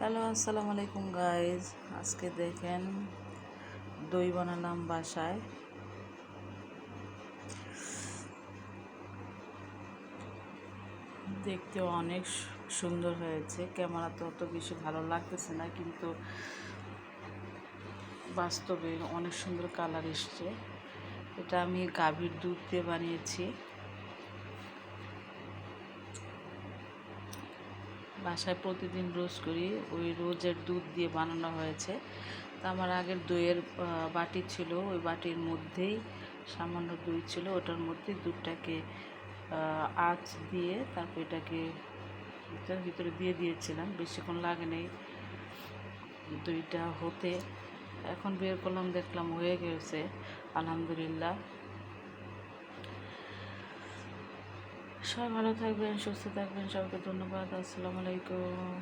Hello, আসসালামু আলাইকুম guys. আজকে দেখেন দই বানালাম বাসায়। দেখতে অনেক সুন্দর হয়েছে। ক্যামেরাতে অত বেশি ভালো লাগতেছে না, কিন্তু বাস্তবে অনেক সুন্দর কালার এসছে। এটা আমি গাভীর দুধ দিয়ে বানিয়েছি। বাসায় প্রতিদিন রোজ করি, ওই রোজের দুধ দিয়ে বানানো হয়েছে। তা আমার আগের দইয়ের বাটি ছিল, ওই বাটির মধ্যেই সামান্য দই ছিল, ওটার মধ্যে দুধটাকে আঁচ দিয়ে তারপর এটাকে এটার ভিতরে দিয়ে দিয়েছিলাম। বেশিক্ষণ লাগে নেই দইটা হতে। এখন বের করলাম, দেখলাম হয়ে গেছে, আলহামদুলিল্লাহ। সবাই ভালো থাকবেন, সুস্থ থাকবেন। সবাইকে ধন্যবাদ। আসসালামু আলাইকুম।